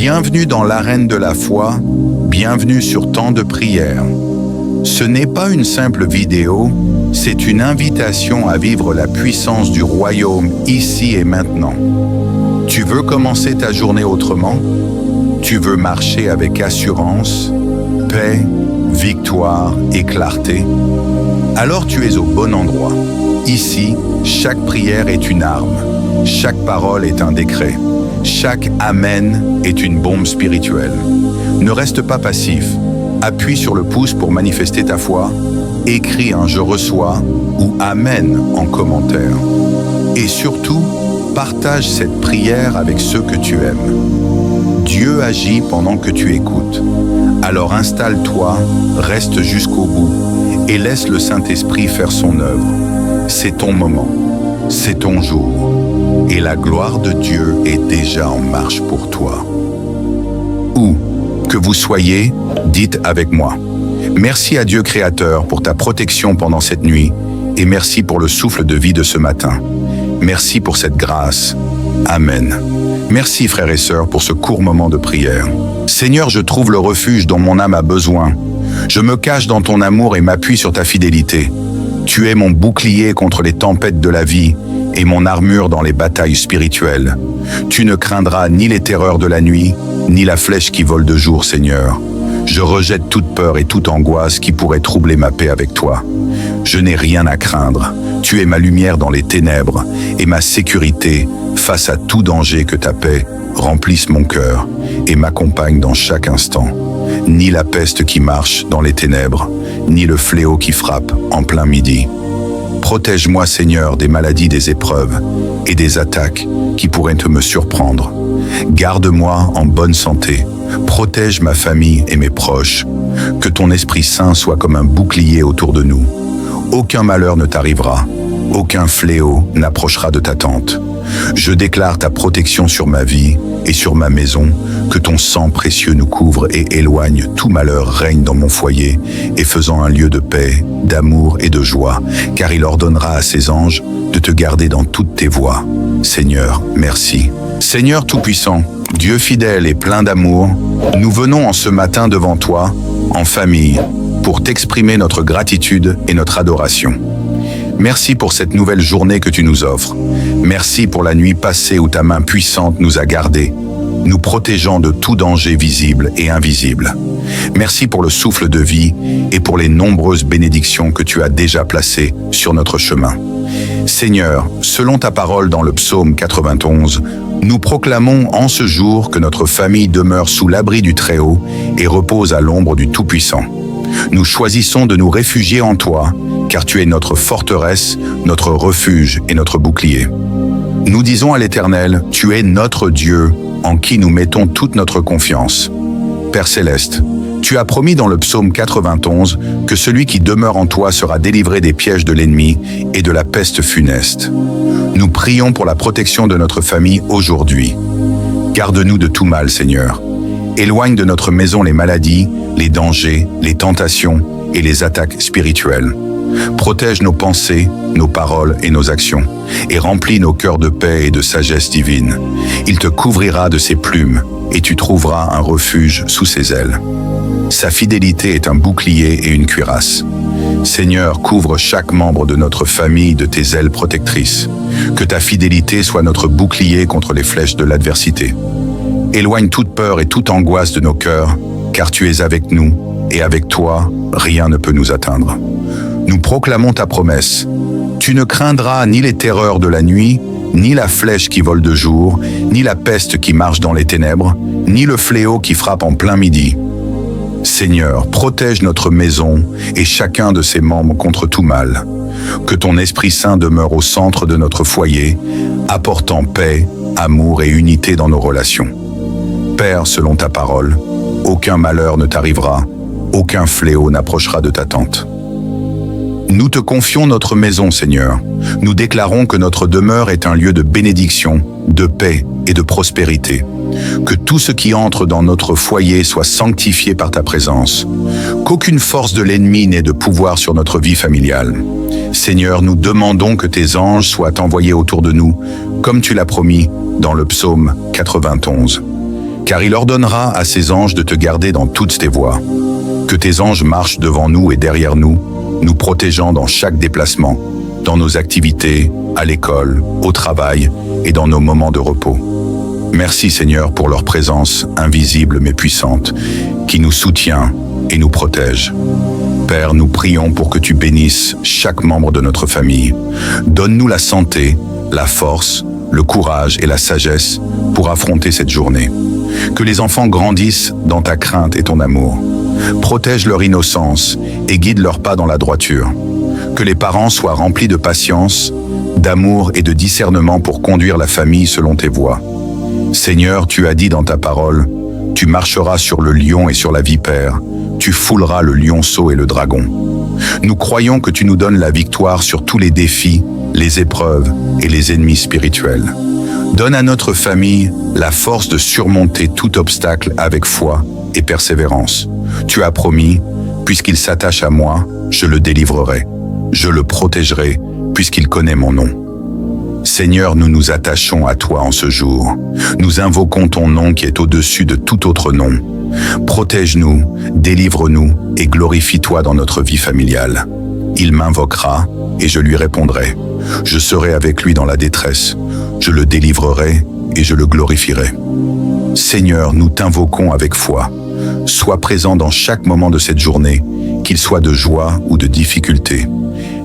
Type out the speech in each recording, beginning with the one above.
Bienvenue dans l'arène de la foi, bienvenue sur Temps de prière. Ce n'est pas une simple vidéo, c'est une invitation à vivre la puissance du royaume ici et maintenant. Tu veux commencer ta journée autrement? Tu veux marcher avec assurance, paix, victoire et clarté? Alors tu es au bon endroit. Ici, chaque prière est une arme, chaque parole est un décret, chaque Amen est une bombe spirituelle. Ne reste pas passif, appuie sur le pouce pour manifester ta foi, écris un « Je reçois » ou « Amen » en commentaire. Et surtout, partage cette prière avec ceux que tu aimes. Dieu agit pendant que tu écoutes. Alors installe-toi, reste jusqu'au bout et laisse le Saint-Esprit faire son œuvre. C'est ton moment, c'est ton jour, et la gloire de Dieu est déjà en marche pour toi. Où que vous soyez, dites avec moi: merci à Dieu Créateur pour ta protection pendant cette nuit, et merci pour le souffle de vie de ce matin. Merci pour cette grâce. Amen. Merci frères et sœurs pour ce court moment de prière. Seigneur, je trouve le refuge dont mon âme a besoin. Je me cache dans ton amour et m'appuie sur ta fidélité. Tu es mon bouclier contre les tempêtes de la vie et mon armure dans les batailles spirituelles. Tu ne craindras ni les terreurs de la nuit, ni la flèche qui vole de jour, Seigneur. Je rejette toute peur et toute angoisse qui pourrait troubler ma paix avec toi. Je n'ai rien à craindre. Tu es ma lumière dans les ténèbres et ma sécurité face à tout danger. Que ta paix remplisse mon cœur et m'accompagne dans chaque instant. Ni la peste qui marche dans les ténèbres, ni le fléau qui frappe en plein midi. Protège-moi, Seigneur, des maladies, des épreuves et des attaques qui pourraient me surprendre. Garde-moi en bonne santé. Protège ma famille et mes proches. Que ton Esprit Saint soit comme un bouclier autour de nous. Aucun malheur ne t'arrivera. Aucun fléau n'approchera de ta tente. Je déclare ta protection sur ma vie et sur ma maison, que ton sang précieux nous couvre et éloigne tout malheur règne dans mon foyer, et faisant un lieu de paix, d'amour et de joie, car il ordonnera à ses anges de te garder dans toutes tes voies. Seigneur, merci. Seigneur Tout-Puissant, Dieu fidèle et plein d'amour, nous venons en ce matin devant toi, en famille, pour t'exprimer notre gratitude et notre adoration. Merci pour cette nouvelle journée que tu nous offres. Merci pour la nuit passée où ta main puissante nous a gardés, nous protégeant de tout danger visible et invisible. Merci pour le souffle de vie et pour les nombreuses bénédictions que tu as déjà placées sur notre chemin. Seigneur, selon ta parole dans le psaume 91, nous proclamons en ce jour que notre famille demeure sous l'abri du Très-Haut et repose à l'ombre du Tout-Puissant. Nous choisissons de nous réfugier en toi, car tu es notre forteresse, notre refuge et notre bouclier. Nous disons à l'Éternel, tu es notre Dieu, en qui nous mettons toute notre confiance. Père Céleste, tu as promis dans le psaume 91 que celui qui demeure en toi sera délivré des pièges de l'ennemi et de la peste funeste. Nous prions pour la protection de notre famille aujourd'hui. Garde-nous de tout mal, Seigneur. Éloigne de notre maison les maladies, les dangers, les tentations et les attaques spirituelles. Protège nos pensées, nos paroles et nos actions, et remplis nos cœurs de paix et de sagesse divine. Il te couvrira de ses plumes, et tu trouveras un refuge sous ses ailes. Sa fidélité est un bouclier et une cuirasse. Seigneur, couvre chaque membre de notre famille de tes ailes protectrices. Que ta fidélité soit notre bouclier contre les flèches de l'adversité. Éloigne toute peur et toute angoisse de nos cœurs, car tu es avec nous, et avec toi, rien ne peut nous atteindre. Nous proclamons ta promesse. Tu ne craindras ni les terreurs de la nuit, ni la flèche qui vole de jour, ni la peste qui marche dans les ténèbres, ni le fléau qui frappe en plein midi. Seigneur, protège notre maison et chacun de ses membres contre tout mal. Que ton Esprit Saint demeure au centre de notre foyer, apportant paix, amour et unité dans nos relations. Père, selon ta parole, aucun malheur ne t'arrivera, aucun fléau n'approchera de ta tente. Nous te confions notre maison, Seigneur. Nous déclarons que notre demeure est un lieu de bénédiction, de paix et de prospérité. Que tout ce qui entre dans notre foyer soit sanctifié par ta présence. Qu'aucune force de l'ennemi n'ait de pouvoir sur notre vie familiale. Seigneur, nous demandons que tes anges soient envoyés autour de nous, comme tu l'as promis dans le psaume 91. car il ordonnera à ses anges de te garder dans toutes tes voies. Que tes anges marchent devant nous et derrière nous, nous protégeant dans chaque déplacement, dans nos activités, à l'école, au travail et dans nos moments de repos. Merci Seigneur pour leur présence invisible mais puissante, qui nous soutient et nous protège. Père, nous prions pour que tu bénisses chaque membre de notre famille. Donne-nous la santé, la force, le courage et la sagesse pour affronter cette journée. Que les enfants grandissent dans ta crainte et ton amour. Protège leur innocence et guide leurs pas dans la droiture. Que les parents soient remplis de patience, d'amour et de discernement pour conduire la famille selon tes voies. Seigneur, tu as dit dans ta parole, tu marcheras sur le lion et sur la vipère, tu fouleras le lionceau et le dragon. Nous croyons que tu nous donnes la victoire sur tous les défis, les épreuves et les ennemis spirituels. Donne à notre famille la force de surmonter tout obstacle avec foi et persévérance. Tu as promis, puisqu'il s'attache à moi, je le délivrerai. Je le protégerai, puisqu'il connaît mon nom. Seigneur, nous nous attachons à toi en ce jour. Nous invoquons ton nom qui est au-dessus de tout autre nom. Protège-nous, délivre-nous et glorifie-toi dans notre vie familiale. Il m'invoquera et je lui répondrai. Je serai avec lui dans la détresse. Je le délivrerai et je le glorifierai. Seigneur, nous t'invoquons avec foi. Sois présent dans chaque moment de cette journée, qu'il soit de joie ou de difficulté.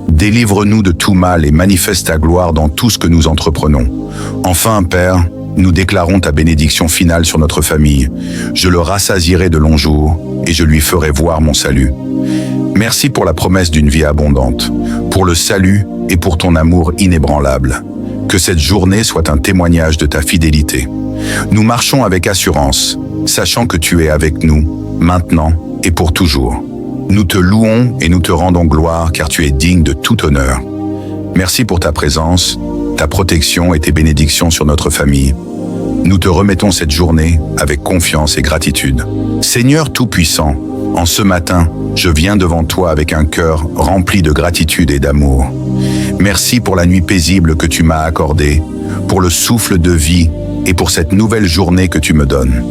Délivre-nous de tout mal et manifeste ta gloire dans tout ce que nous entreprenons. Enfin, Père, nous déclarons ta bénédiction finale sur notre famille. Je le rassasierai de longs jours et je lui ferai voir mon salut. Merci pour la promesse d'une vie abondante, pour le salut et pour ton amour inébranlable. Que cette journée soit un témoignage de ta fidélité. Nous marchons avec assurance, sachant que tu es avec nous, maintenant et pour toujours. Nous te louons et nous te rendons gloire car tu es digne de tout honneur. Merci pour ta présence, ta protection et tes bénédictions sur notre famille. Nous te remettons cette journée avec confiance et gratitude. Seigneur Tout-Puissant, en ce matin, je viens devant toi avec un cœur rempli de gratitude et d'amour. Merci pour la nuit paisible que tu m'as accordée, pour le souffle de vie et pour cette nouvelle journée que tu me donnes.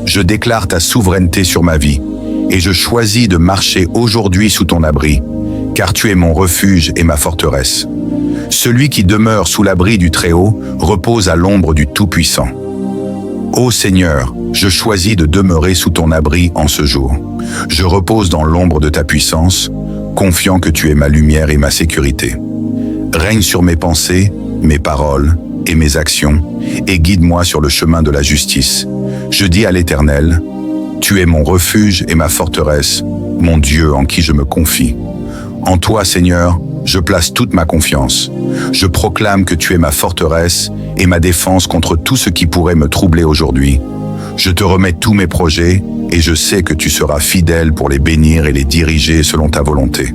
Je déclare ta souveraineté sur ma vie et je choisis de marcher aujourd'hui sous ton abri, car tu es mon refuge et ma forteresse. Celui qui demeure sous l'abri du Très-Haut repose à l'ombre du Tout-Puissant. Ô Seigneur, je choisis de demeurer sous ton abri en ce jour. Je repose dans l'ombre de ta puissance, confiant que tu es ma lumière et ma sécurité. Règne sur mes pensées, mes paroles et mes actions, et guide-moi sur le chemin de la justice. Je dis à l'Éternel, tu es mon refuge et ma forteresse, mon Dieu en qui je me confie. En toi, Seigneur, je place toute ma confiance. Je proclame que tu es ma forteresse et ma défense contre tout ce qui pourrait me troubler aujourd'hui. Je te remets tous mes projets et je sais que tu seras fidèle pour les bénir et les diriger selon ta volonté.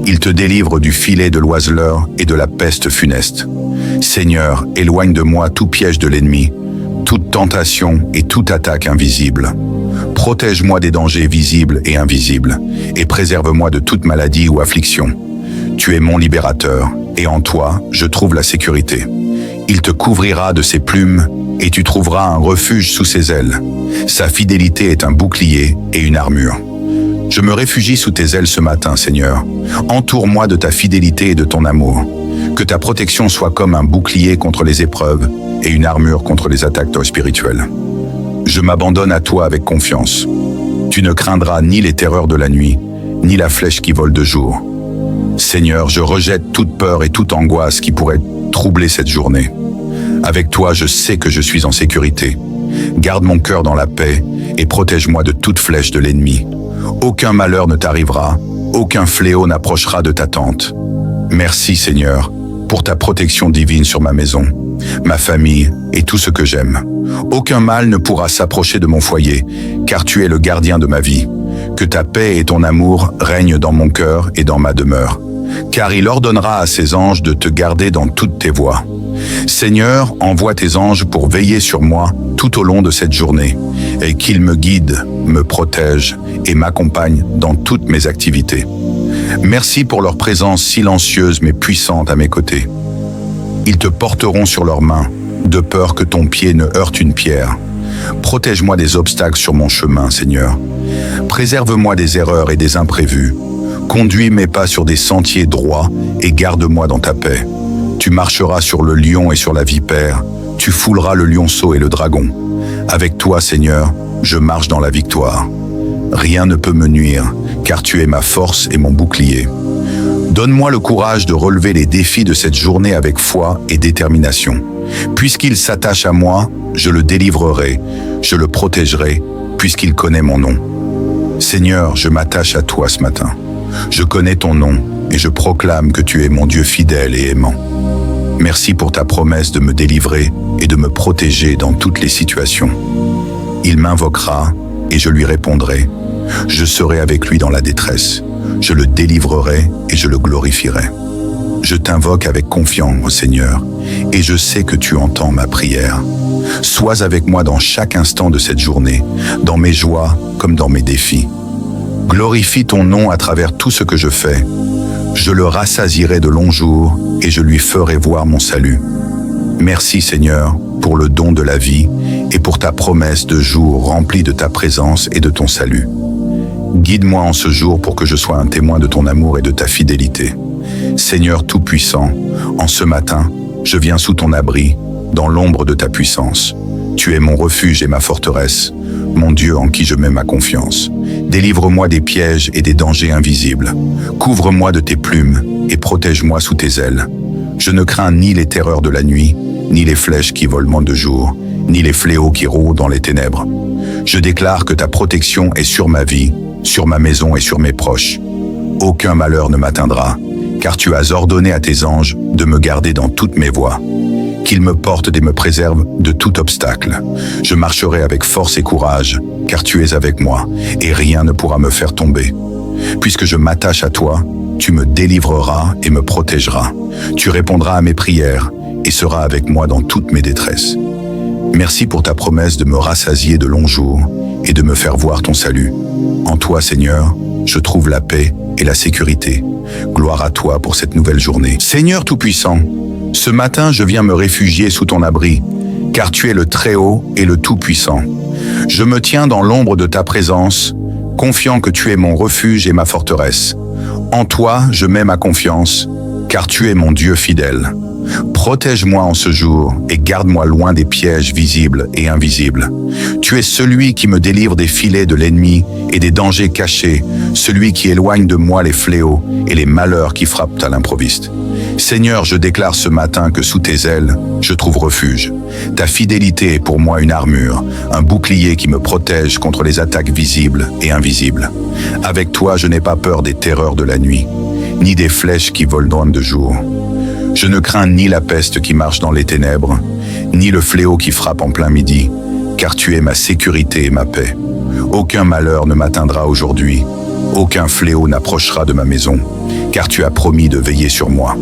Il te délivre du filet de l'oiseleur et de la peste funeste. Seigneur, éloigne de moi tout piège de l'ennemi, toute tentation et toute attaque invisible. Protège-moi des dangers visibles et invisibles, et préserve-moi de toute maladie ou affliction. Tu es mon libérateur, et en toi, je trouve la sécurité. Il te couvrira de ses plumes, et tu trouveras un refuge sous ses ailes. Sa fidélité est un bouclier et une armure. Je me réfugie sous tes ailes ce matin, Seigneur. Entoure-moi de ta fidélité et de ton amour. Que ta protection soit comme un bouclier contre les épreuves et une armure contre les attaques spirituelles. Je m'abandonne à toi avec confiance. Tu ne craindras ni les terreurs de la nuit, ni la flèche qui vole de jour. Seigneur, je rejette toute peur et toute angoisse qui pourrait troubler cette journée. Avec toi, je sais que je suis en sécurité. Garde mon cœur dans la paix et protège-moi de toute flèche de l'ennemi. Aucun malheur ne t'arrivera, aucun fléau n'approchera de ta tente. Merci Seigneur, pour ta protection divine sur ma maison, ma famille et tout ce que j'aime. Aucun mal ne pourra s'approcher de mon foyer, car tu es le gardien de ma vie. Que ta paix et ton amour règnent dans mon cœur et dans ma demeure, car il ordonnera à ses anges de te garder dans toutes tes voies. Seigneur, envoie tes anges pour veiller sur moi tout au long de cette journée, et qu'ils me guident, me protègent et m'accompagnent dans toutes mes activités. Merci pour leur présence silencieuse mais puissante à mes côtés. Ils te porteront sur leurs mains, de peur que ton pied ne heurte une pierre. Protège-moi des obstacles sur mon chemin, Seigneur. Préserve-moi des erreurs et des imprévus. Conduis mes pas sur des sentiers droits et garde-moi dans ta paix. Tu marcheras sur le lion et sur la vipère. Tu fouleras le lionceau et le dragon. Avec toi, Seigneur, je marche dans la victoire. Rien ne peut me nuire, car tu es ma force et mon bouclier. Donne-moi le courage de relever les défis de cette journée avec foi et détermination. Puisqu'il s'attache à moi, je le délivrerai, je le protégerai, puisqu'il connaît mon nom. Seigneur, je m'attache à toi ce matin. Je connais ton nom et je proclame que tu es mon Dieu fidèle et aimant. Merci pour ta promesse de me délivrer et de me protéger dans toutes les situations. Il m'invoquera et je lui répondrai. Je serai avec lui dans la détresse. Je le délivrerai et je le glorifierai. Je t'invoque avec confiance, Seigneur, et je sais que tu entends ma prière. Sois avec moi dans chaque instant de cette journée, dans mes joies comme dans mes défis. Glorifie ton nom à travers tout ce que je fais. Je le rassasierai de longs jours et je lui ferai voir mon salut. Merci Seigneur pour le don de la vie et pour ta promesse de jours remplis de ta présence et de ton salut. Guide-moi en ce jour pour que je sois un témoin de ton amour et de ta fidélité. Seigneur Tout-Puissant, en ce matin, je viens sous ton abri, dans l'ombre de ta puissance. Tu es mon refuge et ma forteresse, mon Dieu en qui je mets ma confiance. Délivre-moi des pièges et des dangers invisibles. Couvre-moi de tes plumes et protège-moi sous tes ailes. Je ne crains ni les terreurs de la nuit, ni les flèches qui volent de jour, ni les fléaux qui rôdent dans les ténèbres. Je déclare que ta protection est sur ma vie, sur ma maison et sur mes proches. Aucun malheur ne m'atteindra, car tu as ordonné à tes anges de me garder dans toutes mes voies. Qu'ils me portent et me préservent de tout obstacle. Je marcherai avec force et courage, car tu es avec moi, et rien ne pourra me faire tomber. Puisque je m'attache à toi, tu me délivreras et me protégeras. Tu répondras à mes prières et seras avec moi dans toutes mes détresses. Merci pour ta promesse de me rassasier de longs jours et de me faire voir ton salut. En toi, Seigneur, je trouve la paix et la sécurité. Gloire à toi pour cette nouvelle journée. Seigneur Tout-Puissant, ce matin, je viens me réfugier sous ton abri, car tu es le Très-Haut et le Tout-Puissant. Je me tiens dans l'ombre de ta présence, confiant que tu es mon refuge et ma forteresse. En toi, je mets ma confiance, car tu es mon Dieu fidèle. Protège-moi en ce jour et garde-moi loin des pièges visibles et invisibles. Tu es celui qui me délivre des filets de l'ennemi et des dangers cachés, celui qui éloigne de moi les fléaux et les malheurs qui frappent à l'improviste. Seigneur, je déclare ce matin que sous tes ailes, je trouve refuge. Ta fidélité est pour moi une armure, un bouclier qui me protège contre les attaques visibles et invisibles. Avec toi, je n'ai pas peur des terreurs de la nuit, ni des flèches qui volent de jour. Je ne crains ni la peste qui marche dans les ténèbres, ni le fléau qui frappe en plein midi, car tu es ma sécurité et ma paix. Aucun malheur ne m'atteindra aujourd'hui, aucun fléau n'approchera de ma maison, car tu as promis de veiller sur moi.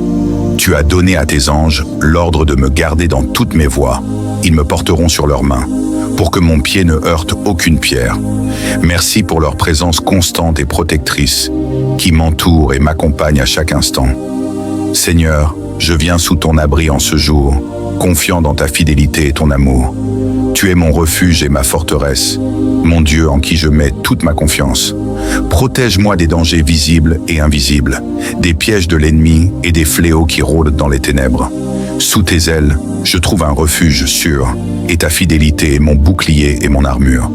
Tu as donné à tes anges l'ordre de me garder dans toutes mes voies. Ils me porteront sur leurs mains, pour que mon pied ne heurte aucune pierre. Merci pour leur présence constante et protectrice, qui m'entoure et m'accompagne à chaque instant. Seigneur, je viens sous ton abri en ce jour, confiant dans ta fidélité et ton amour. Tu es mon refuge et ma forteresse, mon Dieu en qui je mets toute ma confiance. Protège-moi des dangers visibles et invisibles, des pièges de l'ennemi et des fléaux qui rôdent dans les ténèbres. Sous tes ailes, je trouve un refuge sûr, et ta fidélité est mon bouclier et mon armure.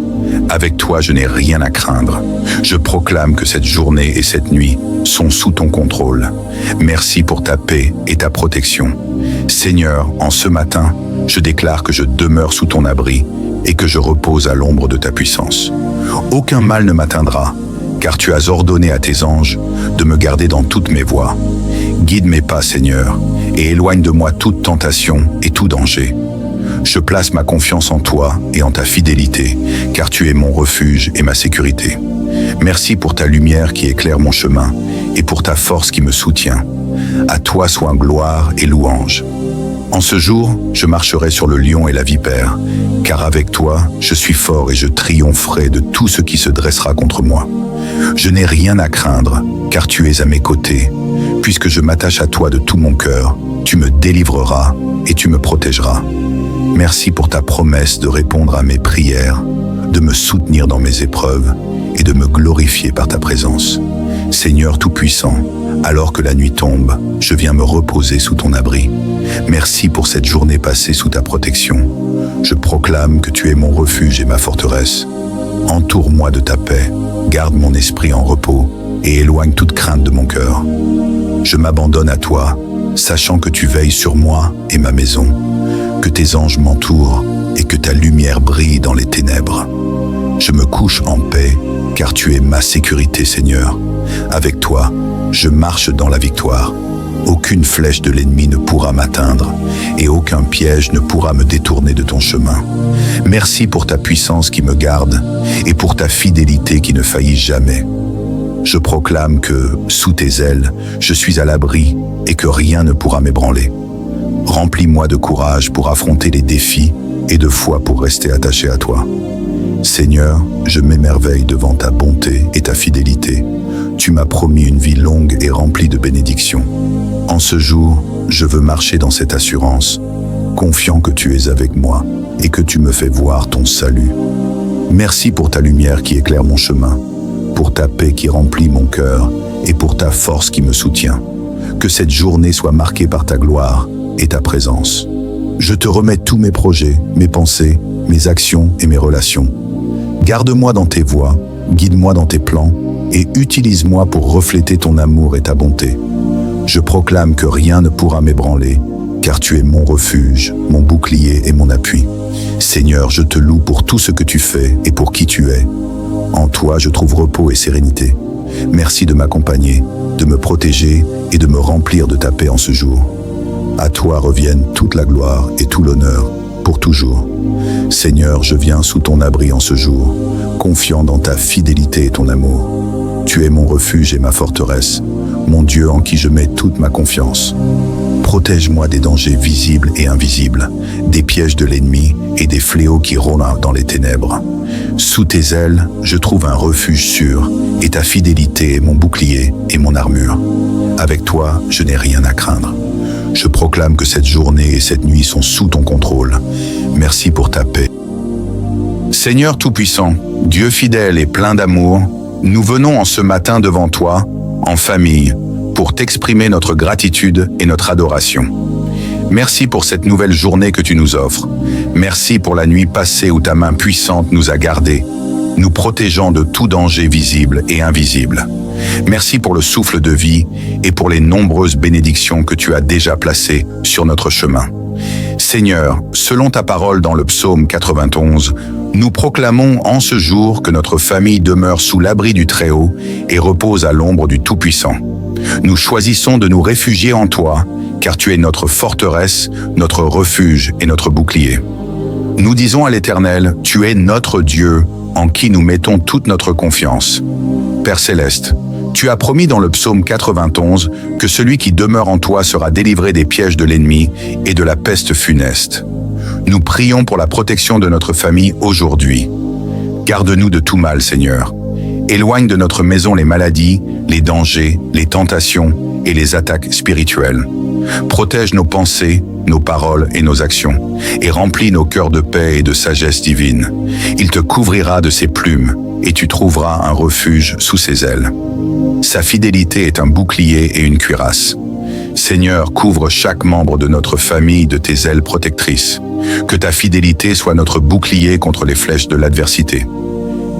Avec toi, je n'ai rien à craindre. Je proclame que cette journée et cette nuit sont sous ton contrôle. Merci pour ta paix et ta protection. Seigneur, en ce matin, je déclare que je demeure sous ton abri et que je repose à l'ombre de ta puissance. Aucun mal ne m'atteindra, car tu as ordonné à tes anges de me garder dans toutes mes voies. Guide mes pas, Seigneur, et éloigne de moi toute tentation et tout danger. Je place ma confiance en toi et en ta fidélité, car tu es mon refuge et ma sécurité. Merci pour ta lumière qui éclaire mon chemin et pour ta force qui me soutient. À toi soient gloire et louange. En ce jour, je marcherai sur le lion et la vipère, car avec toi, je suis fort et je triompherai de tout ce qui se dressera contre moi. Je n'ai rien à craindre, car tu es à mes côtés. Puisque je m'attache à toi de tout mon cœur, tu me délivreras et tu me protégeras. Merci pour ta promesse de répondre à mes prières, de me soutenir dans mes épreuves et de me glorifier par ta présence. Seigneur Tout-Puissant, alors que la nuit tombe, je viens me reposer sous ton abri. Merci pour cette journée passée sous ta protection. Je proclame que tu es mon refuge et ma forteresse. Entoure-moi de ta paix, garde mon esprit en repos et éloigne toute crainte de mon cœur. Je m'abandonne à toi, sachant que tu veilles sur moi et ma maison, que tes anges m'entourent et que ta lumière brille dans les ténèbres. Je me couche en paix, car tu es ma sécurité, Seigneur. Avec toi, je marche dans la victoire. Aucune flèche de l'ennemi ne pourra m'atteindre et aucun piège ne pourra me détourner de ton chemin. Merci pour ta puissance qui me garde et pour ta fidélité qui ne faillit jamais. Je proclame que, sous tes ailes, je suis à l'abri et que rien ne pourra m'ébranler. Remplis-moi de courage pour affronter les défis et de foi pour rester attaché à toi. Seigneur, je m'émerveille devant ta bonté et ta fidélité. Tu m'as promis une vie longue et remplie de bénédictions. En ce jour, je veux marcher dans cette assurance, confiant que tu es avec moi et que tu me fais voir ton salut. Merci pour ta lumière qui éclaire mon chemin, pour ta paix qui remplit mon cœur et pour ta force qui me soutient. Que cette journée soit marquée par ta gloire et ta présence. Je te remets tous mes projets, mes pensées, mes actions et mes relations. Garde-moi dans tes voies, guide-moi dans tes plans et utilise-moi pour refléter ton amour et ta bonté. Je proclame que rien ne pourra m'ébranler, car tu es mon refuge, mon bouclier et mon appui. Seigneur, je te loue pour tout ce que tu fais et pour qui tu es. En toi, je trouve repos et sérénité. Merci de m'accompagner, de me protéger et de me remplir de ta paix en ce jour. À toi reviennent toute la gloire et tout l'honneur, pour toujours. Seigneur, je viens sous ton abri en ce jour, confiant dans ta fidélité et ton amour. Tu es mon refuge et ma forteresse, mon Dieu en qui je mets toute ma confiance. Protège-moi des dangers visibles et invisibles, des pièges de l'ennemi et des fléaux qui rôdent dans les ténèbres. Sous tes ailes, je trouve un refuge sûr, et ta fidélité est mon bouclier et mon armure. Avec toi, je n'ai rien à craindre. Je proclame que cette journée et cette nuit sont sous ton contrôle. Merci pour ta paix. Seigneur Tout-Puissant, Dieu fidèle et plein d'amour, nous venons en ce matin devant toi, en famille, pour t'exprimer notre gratitude et notre adoration. Merci pour cette nouvelle journée que tu nous offres. Merci pour la nuit passée où ta main puissante nous a gardés, nous protégeant de tout danger visible et invisible. Merci pour le souffle de vie et pour les nombreuses bénédictions que tu as déjà placées sur notre chemin. Seigneur, selon ta parole dans le psaume 91, nous proclamons en ce jour que notre famille demeure sous l'abri du Très-Haut et repose à l'ombre du Tout-Puissant. Nous choisissons de nous réfugier en toi, car tu es notre forteresse, notre refuge et notre bouclier. Nous disons à l'Éternel, tu es notre Dieu, en qui nous mettons toute notre confiance. Père céleste, tu as promis dans le psaume 91 que celui qui demeure en toi sera délivré des pièges de l'ennemi et de la peste funeste. Nous prions pour la protection de notre famille aujourd'hui. Garde-nous de tout mal, Seigneur. Éloigne de notre maison les maladies, les dangers, les tentations et les attaques spirituelles. Protège nos pensées, nos paroles et nos actions, et remplis nos cœurs de paix et de sagesse divine. Il te couvrira de ses plumes, et tu trouveras un refuge sous ses ailes. Sa fidélité est un bouclier et une cuirasse. Seigneur, couvre chaque membre de notre famille de tes ailes protectrices. Que ta fidélité soit notre bouclier contre les flèches de l'adversité.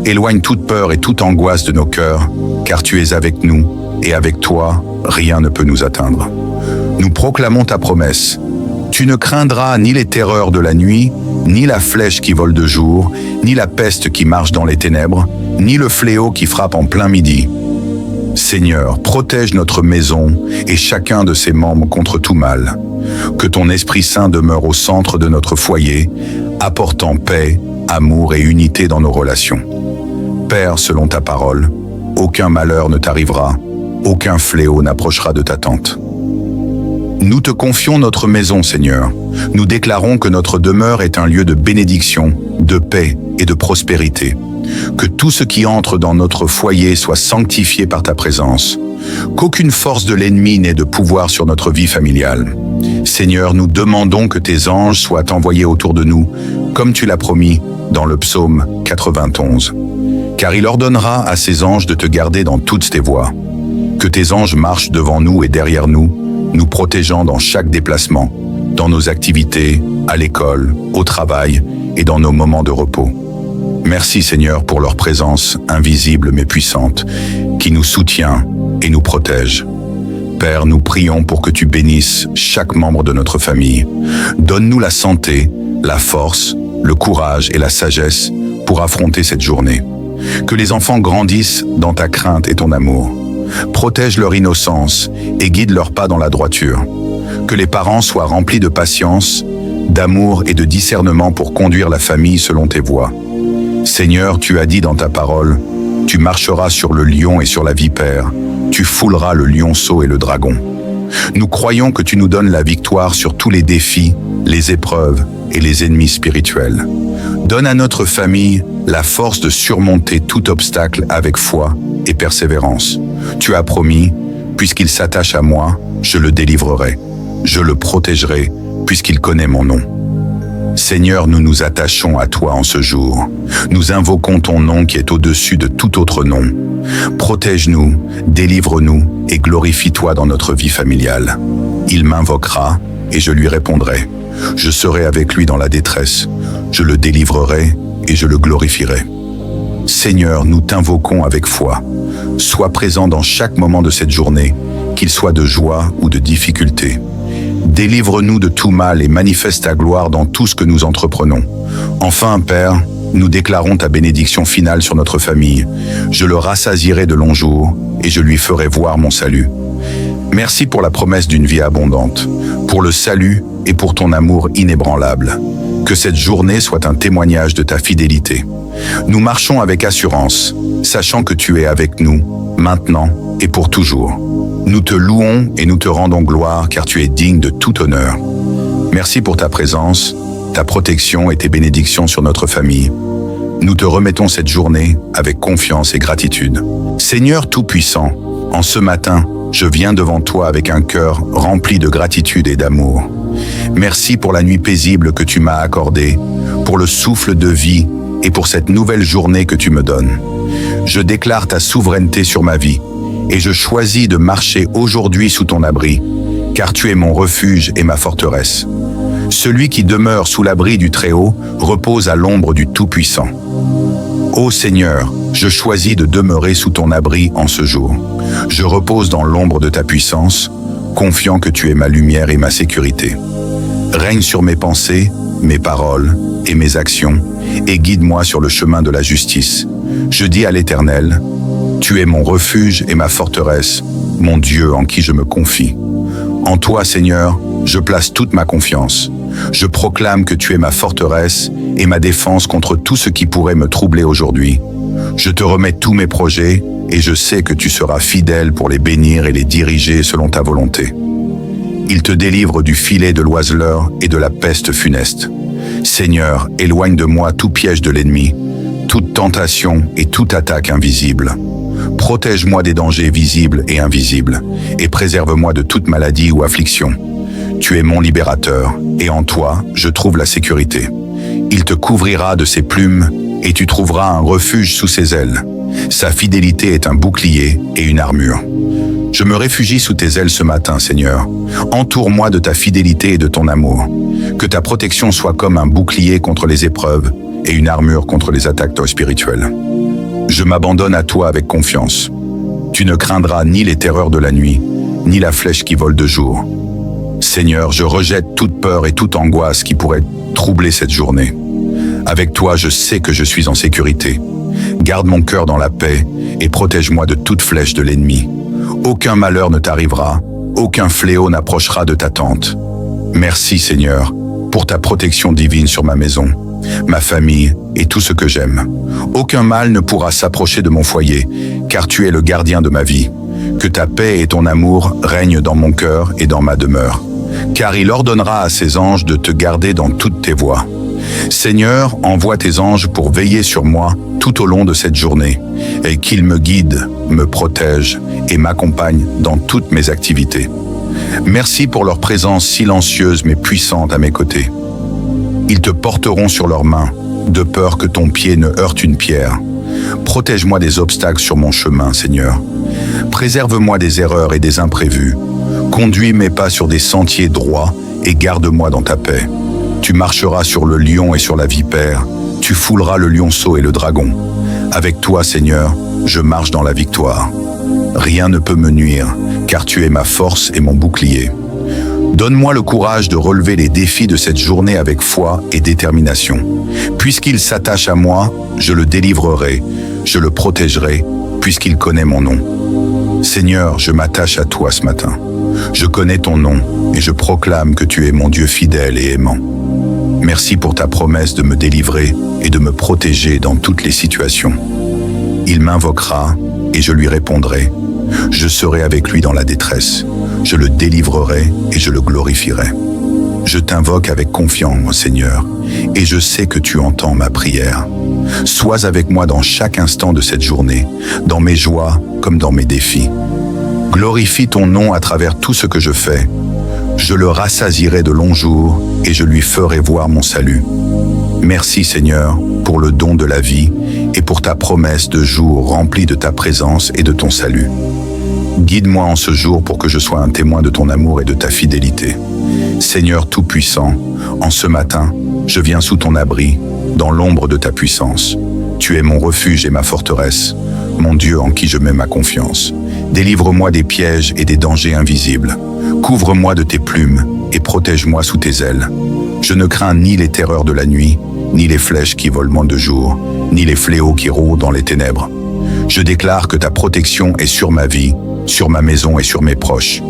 Éloigne toute peur et toute angoisse de nos cœurs, car tu es avec nous, et avec toi, rien ne peut nous atteindre. Nous proclamons ta promesse. Tu ne craindras ni les terreurs de la nuit, ni la flèche qui vole de jour, ni la peste qui marche dans les ténèbres, ni le fléau qui frappe en plein midi. Seigneur, protège notre maison et chacun de ses membres contre tout mal. Que ton Esprit Saint demeure au centre de notre foyer, apportant paix, amour et unité dans nos relations. Père, selon ta parole, aucun malheur ne t'arrivera, aucun fléau n'approchera de ta tente. Nous te confions notre maison, Seigneur. Nous déclarons que notre demeure est un lieu de bénédiction, de paix et de prospérité. Que tout ce qui entre dans notre foyer soit sanctifié par ta présence. qu'aucune force de l'ennemi n'ait de pouvoir sur notre vie familiale. Seigneur, nous demandons que tes anges soient envoyés autour de nous, comme tu l'as promis dans le psaume 91. Car il ordonnera à ses anges de te garder dans toutes tes voies. Que tes anges marchent devant nous et derrière nous, nous protégeant dans chaque déplacement, dans nos activités, à l'école, au travail et dans nos moments de repos. Merci Seigneur pour leur présence invisible mais puissante, qui nous soutient et nous protège. Père, nous prions pour que tu bénisses chaque membre de notre famille. Donne-nous la santé, la force, le courage et la sagesse pour affronter cette journée. Que les enfants grandissent dans ta crainte et ton amour. Protège leur innocence et guide leurs pas dans la droiture. Que les parents soient remplis de patience, d'amour et de discernement pour conduire la famille selon tes voies. Seigneur, tu as dit dans ta parole, tu marcheras sur le lion et sur la vipère, tu fouleras le lionceau et le dragon. Nous croyons que tu nous donnes la victoire sur tous les défis, les épreuves et les ennemis spirituels. Donne à notre famille la force de surmonter tout obstacle avec foi et persévérance. Tu as promis, puisqu'il s'attache à moi, je le délivrerai. Je le protégerai, puisqu'il connaît mon nom. Seigneur, nous nous attachons à toi en ce jour. Nous invoquons ton nom qui est au-dessus de tout autre nom. Protège-nous, délivre-nous et glorifie-toi dans notre vie familiale. Il m'invoquera et je lui répondrai. Je serai avec lui dans la détresse. Je le délivrerai et je le glorifierai. Seigneur, nous t'invoquons avec foi. Sois présent dans chaque moment de cette journée, qu'il soit de joie ou de difficulté. Délivre-nous de tout mal et manifeste ta gloire dans tout ce que nous entreprenons. Enfin, Père, nous déclarons ta bénédiction finale sur notre famille. Je le rassasierai de longs jours et je lui ferai voir mon salut. Merci pour la promesse d'une vie abondante, pour le salut et pour ton amour inébranlable. Que cette journée soit un témoignage de ta fidélité. Nous marchons avec assurance, sachant que tu es avec nous, maintenant et pour toujours. Nous te louons et nous te rendons gloire car tu es digne de tout honneur. Merci pour ta présence, ta protection et tes bénédictions sur notre famille. Nous te remettons cette journée avec confiance et gratitude. Seigneur Tout-Puissant, en ce matin, je viens devant toi avec un cœur rempli de gratitude et d'amour. Merci pour la nuit paisible que tu m'as accordée, pour le souffle de vie et pour cette nouvelle journée que tu me donnes. Je déclare ta souveraineté sur ma vie et je choisis de marcher aujourd'hui sous ton abri, car tu es mon refuge et ma forteresse. Celui qui demeure sous l'abri du Très-Haut repose à l'ombre du Tout-Puissant. Ô Seigneur, je choisis de demeurer sous ton abri en ce jour. Je repose dans l'ombre de ta puissance, confiant que tu es ma lumière et ma sécurité. Règne sur mes pensées, mes paroles et mes actions, et guide-moi sur le chemin de la justice. Je dis à l'Éternel, tu es mon refuge et ma forteresse, mon Dieu en qui je me confie. En toi, Seigneur, je place toute ma confiance. Je proclame que tu es ma forteresse et ma défense contre tout ce qui pourrait me troubler aujourd'hui. Je te remets tous mes projets et je sais que tu seras fidèle pour les bénir et les diriger selon ta volonté. Il te délivre du filet de l'oiseleur et de la peste funeste. Seigneur, éloigne de moi tout piège de l'ennemi, toute tentation et toute attaque invisible. Protège-moi des dangers visibles et invisibles, et préserve-moi de toute maladie ou affliction. Tu es mon libérateur, et en toi, je trouve la sécurité. Il te couvrira de ses plumes, et tu trouveras un refuge sous ses ailes. Sa fidélité est un bouclier et une armure. Je me réfugie sous tes ailes ce matin, Seigneur. Entoure-moi de ta fidélité et de ton amour. Que ta protection soit comme un bouclier contre les épreuves et une armure contre les attaques spirituelles. Je m'abandonne à toi avec confiance. Tu ne craindras ni les terreurs de la nuit, ni la flèche qui vole de jour. Seigneur, je rejette toute peur et toute angoisse qui pourrait troubler cette journée. Avec toi, je sais que je suis en sécurité. Garde mon cœur dans la paix et protège-moi de toute flèche de l'ennemi. Aucun malheur ne t'arrivera, aucun fléau n'approchera de ta tente. Merci Seigneur, pour ta protection divine sur ma maison, ma famille et tout ce que j'aime. Aucun mal ne pourra s'approcher de mon foyer, car tu es le gardien de ma vie. Que ta paix et ton amour règnent dans mon cœur et dans ma demeure, car il ordonnera à ses anges de te garder dans toutes tes voies. Seigneur, envoie tes anges pour veiller sur moi tout au long de cette journée, et qu'ils me guident, me protègent et m'accompagnent dans toutes mes activités. Merci pour leur présence silencieuse mais puissante à mes côtés. Ils te porteront sur leurs mains, de peur que ton pied ne heurte une pierre. Protège-moi des obstacles sur mon chemin, Seigneur. Préserve-moi des erreurs et des imprévus. Conduis mes pas sur des sentiers droits et garde-moi dans ta paix. Tu marcheras sur le lion et sur la vipère. Tu fouleras le lionceau et le dragon. Avec toi, Seigneur, je marche dans la victoire. Rien ne peut me nuire, car tu es ma force et mon bouclier. Donne-moi le courage de relever les défis de cette journée avec foi et détermination. Puisqu'il s'attache à moi, je le délivrerai, je le protégerai, puisqu'il connaît mon nom. Seigneur, je m'attache à toi ce matin. Je connais ton nom et je proclame que tu es mon Dieu fidèle et aimant. Merci pour ta promesse de me délivrer et de me protéger dans toutes les situations. Il m'invoquera et je lui répondrai. Je serai avec lui dans la détresse. Je le délivrerai et je le glorifierai. Je t'invoque avec confiance, Seigneur, et je sais que tu entends ma prière. Sois avec moi dans chaque instant de cette journée, dans mes joies comme dans mes défis. Glorifie ton nom à travers tout ce que je fais. Je le rassasierai de longs jours et je lui ferai voir mon salut. Merci Seigneur pour le don de la vie et pour ta promesse de jours remplis de ta présence et de ton salut. Guide-moi en ce jour pour que je sois un témoin de ton amour et de ta fidélité. Seigneur Tout-Puissant, en ce matin, je viens sous ton abri, dans l'ombre de ta puissance. Tu es mon refuge et ma forteresse, mon Dieu en qui je mets ma confiance. Délivre-moi des pièges et des dangers invisibles. Couvre-moi de tes plumes et protège-moi sous tes ailes. Je ne crains ni les terreurs de la nuit, ni les flèches qui volent de jour, ni les fléaux qui rôdent dans les ténèbres. Je déclare que ta protection est sur ma vie, sur ma maison et sur mes proches.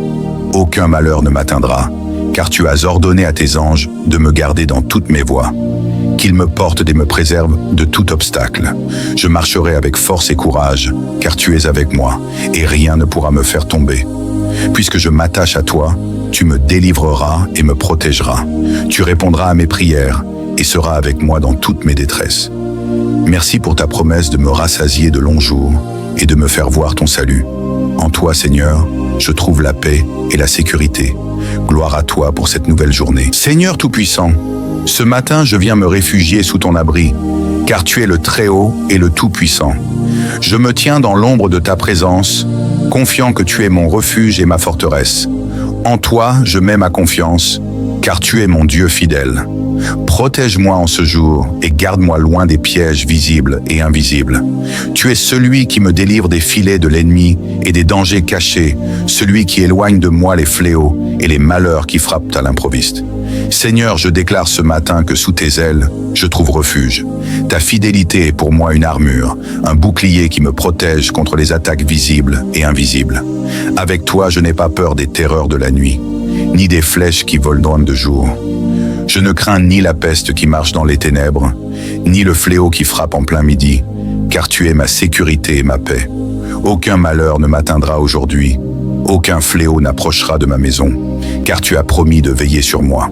Aucun malheur ne m'atteindra, car tu as ordonné à tes anges de me garder dans toutes mes voies. Qu'ils me portent et me préservent de tout obstacle. Je marcherai avec force et courage, car tu es avec moi, et rien ne pourra me faire tomber. Puisque je m'attache à toi, tu me délivreras et me protégeras. Tu répondras à mes prières et seras avec moi dans toutes mes détresses. Merci pour ta promesse de me rassasier de longs jours et de me faire voir ton salut. En toi, Seigneur, je trouve la paix et la sécurité. Gloire à toi pour cette nouvelle journée. Seigneur Tout-Puissant, ce matin, je viens me réfugier sous ton abri, car tu es le Très-Haut et le Tout-Puissant. Je me tiens dans l'ombre de ta présence, confiant que tu es mon refuge et ma forteresse. En toi, je mets ma confiance, car tu es mon Dieu fidèle. Protège-moi en ce jour et garde-moi loin des pièges visibles et invisibles. Tu es celui qui me délivre des filets de l'ennemi et des dangers cachés, celui qui éloigne de moi les fléaux et les malheurs qui frappent à l'improviste. Seigneur, je déclare ce matin que sous tes ailes, je trouve refuge. Ta fidélité est pour moi une armure, un bouclier qui me protège contre les attaques visibles et invisibles. Avec toi, je n'ai pas peur des terreurs de la nuit, ni des flèches qui volent de jour. Je ne crains ni la peste qui marche dans les ténèbres, ni le fléau qui frappe en plein midi, car tu es ma sécurité et ma paix. Aucun malheur ne m'atteindra aujourd'hui, aucun fléau n'approchera de ma maison, car tu as promis de veiller sur moi.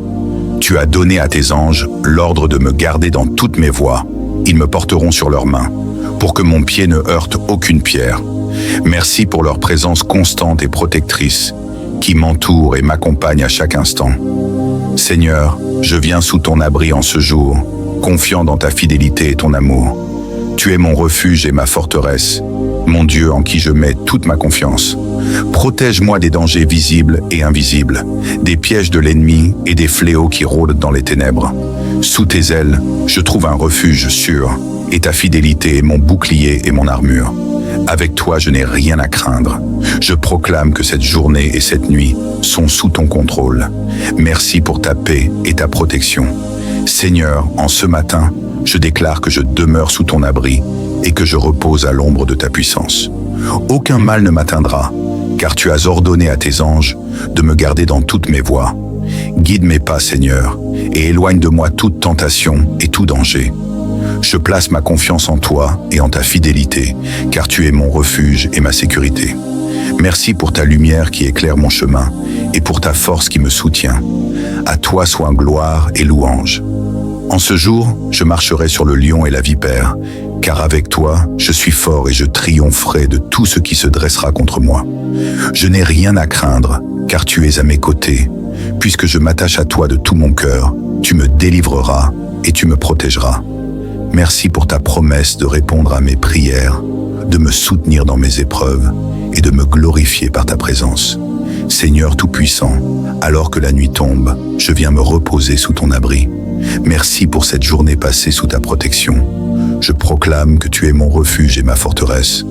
Tu as donné à tes anges l'ordre de me garder dans toutes mes voies. Ils me porteront sur leurs mains, pour que mon pied ne heurte aucune pierre. Merci pour leur présence constante et protectrice, qui m'entoure et m'accompagne à chaque instant. Seigneur, je viens sous ton abri en ce jour, confiant dans ta fidélité et ton amour. Tu es mon refuge et ma forteresse, mon Dieu en qui je mets toute ma confiance. Protège-moi des dangers visibles et invisibles, des pièges de l'ennemi et des fléaux qui rôdent dans les ténèbres. Sous tes ailes, je trouve un refuge sûr, et ta fidélité est mon bouclier et mon armure. Avec toi, je n'ai rien à craindre. Je proclame que cette journée et cette nuit sont sous ton contrôle. Merci pour ta paix et ta protection. Seigneur, en ce matin, je déclare que je demeure sous ton abri et que je repose à l'ombre de ta puissance. Aucun mal ne m'atteindra, car tu as ordonné à tes anges de me garder dans toutes mes voies. Guide mes pas, Seigneur, et éloigne de moi toute tentation et tout danger. Je place ma confiance en toi et en ta fidélité, car tu es mon refuge et ma sécurité. Merci pour ta lumière qui éclaire mon chemin et pour ta force qui me soutient. À toi soient gloire et louange. En ce jour, je marcherai sur le lion et la vipère, car avec toi, je suis fort et je triompherai de tout ce qui se dressera contre moi. Je n'ai rien à craindre, car tu es à mes côtés. Puisque je m'attache à toi de tout mon cœur, tu me délivreras et tu me protégeras. Merci pour ta promesse de répondre à mes prières, de me soutenir dans mes épreuves et de me glorifier par ta présence. Seigneur Tout-Puissant, alors que la nuit tombe, je viens me reposer sous ton abri. Merci pour cette journée passée sous ta protection. Je proclame que tu es mon refuge et ma forteresse.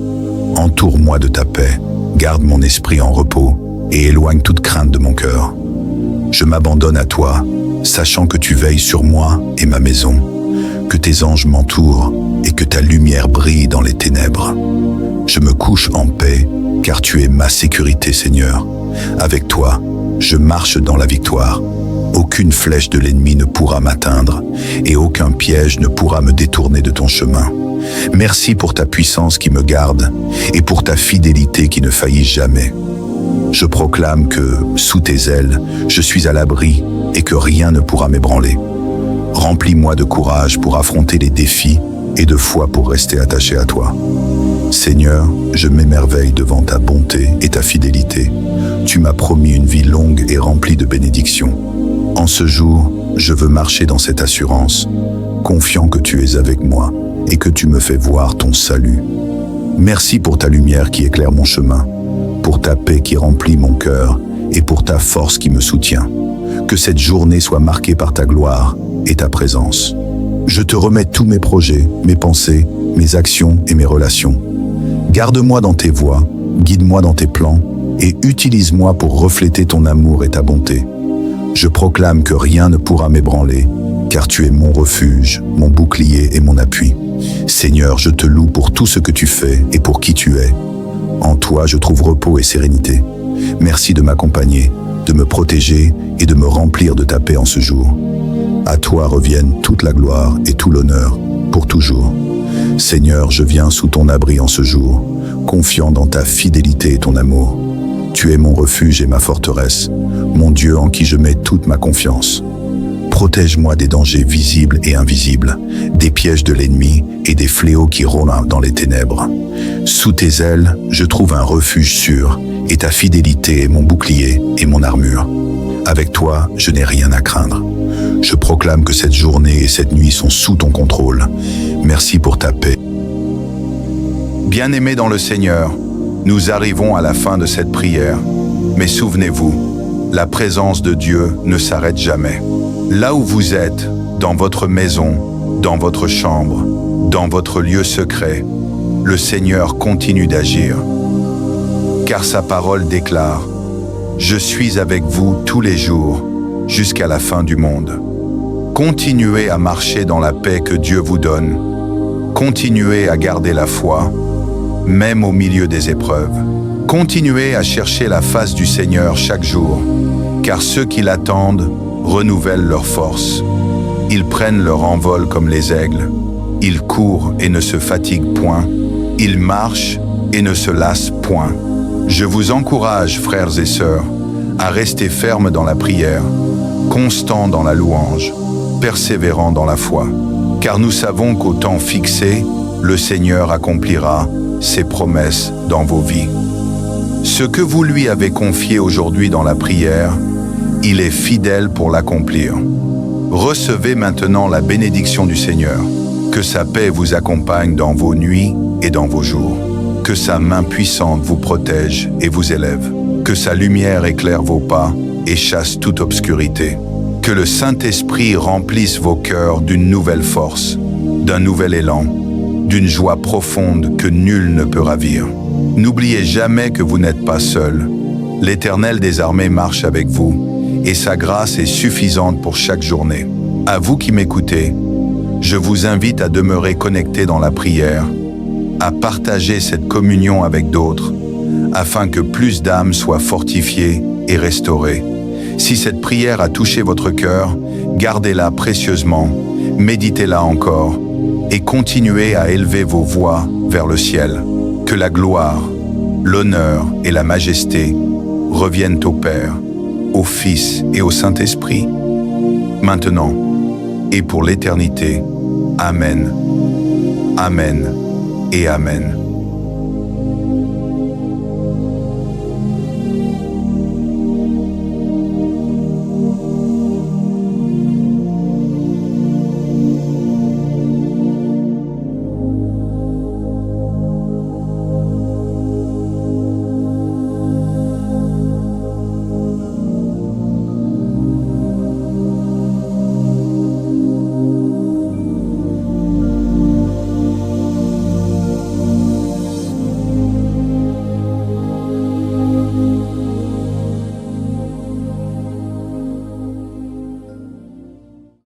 Entoure-moi de ta paix, garde mon esprit en repos et éloigne toute crainte de mon cœur. Je m'abandonne à toi, sachant que tu veilles sur moi et ma maison, que tes anges m'entourent et que ta lumière brille dans les ténèbres. Je me couche en paix, car tu es ma sécurité, Seigneur. Avec toi, je marche dans la victoire. Aucune flèche de l'ennemi ne pourra m'atteindre et aucun piège ne pourra me détourner de ton chemin. Merci pour ta puissance qui me garde et pour ta fidélité qui ne faillit jamais. Je proclame que, sous tes ailes, je suis à l'abri et que rien ne pourra m'ébranler. Remplis-moi de courage pour affronter les défis et de foi pour rester attaché à toi. Seigneur, je m'émerveille devant ta bonté et ta fidélité. Tu m'as promis une vie longue et remplie de bénédictions. En ce jour, je veux marcher dans cette assurance, confiant que tu es avec moi et que tu me fais voir ton salut. Merci pour ta lumière qui éclaire mon chemin, pour ta paix qui remplit mon cœur et pour ta force qui me soutient. Que cette journée soit marquée par ta gloire et ta présence. Je te remets tous mes projets, mes pensées, mes actions et mes relations. Garde-moi dans tes voies, guide-moi dans tes plans et utilise-moi pour refléter ton amour et ta bonté. Je proclame que rien ne pourra m'ébranler, car tu es mon refuge, mon bouclier et mon appui. Seigneur, je te loue pour tout ce que tu fais et pour qui tu es. En toi, je trouve repos et sérénité. Merci de m'accompagner, de me protéger et de me remplir de ta paix en ce jour. À toi reviennent toute la gloire et tout l'honneur, pour toujours. Seigneur, je viens sous ton abri en ce jour, confiant dans ta fidélité et ton amour. Tu es mon refuge et ma forteresse, mon Dieu en qui je mets toute ma confiance. Protège-moi des dangers visibles et invisibles, des pièges de l'ennemi et des fléaux qui rôlent dans les ténèbres. Sous tes ailes, je trouve un refuge sûr, et ta fidélité est mon bouclier et mon armure. Avec toi, je n'ai rien à craindre. Je proclame que cette journée et cette nuit sont sous ton contrôle. Merci pour ta paix. Bien-aimés dans le Seigneur, nous arrivons à la fin de cette prière. Mais souvenez-vous, la présence de Dieu ne s'arrête jamais. Là où vous êtes, dans votre maison, dans votre chambre, dans votre lieu secret, le Seigneur continue d'agir. Car sa parole déclare « Je suis avec vous tous les jours, jusqu'à la fin du monde ». Continuez à marcher dans la paix que Dieu vous donne. Continuez à garder la foi, même au milieu des épreuves. Continuez à chercher la face du Seigneur chaque jour, car ceux qui l'attendent renouvellent leurs forces. Ils prennent leur envol comme les aigles. Ils courent et ne se fatiguent point. Ils marchent et ne se lassent point. Je vous encourage, frères et sœurs, à rester fermes dans la prière, constants dans la louange, persévérants dans la foi, car nous savons qu'au temps fixé, le Seigneur accomplira ses promesses dans vos vies. Ce que vous lui avez confié aujourd'hui dans la prière, il est fidèle pour l'accomplir. Recevez maintenant la bénédiction du Seigneur. Que sa paix vous accompagne dans vos nuits et dans vos jours. Que sa main puissante vous protège et vous élève. Que sa lumière éclaire vos pas et chasse toute obscurité. Que le Saint-Esprit remplisse vos cœurs d'une nouvelle force, d'un nouvel élan, d'une joie profonde que nul ne peut ravir. N'oubliez jamais que vous n'êtes pas seul. L'Éternel des armées marche avec vous, et sa grâce est suffisante pour chaque journée. À vous qui m'écoutez, je vous invite à demeurer connectés dans la prière, à partager cette communion avec d'autres, afin que plus d'âmes soient fortifiées et restaurées. Si cette prière a touché votre cœur, gardez-la précieusement, méditez-la encore, et continuez à élever vos voix vers le ciel. Que la gloire, l'honneur et la majesté reviennent au Père, au Fils et au Saint-Esprit, maintenant et pour l'éternité. Amen. Amen et Amen.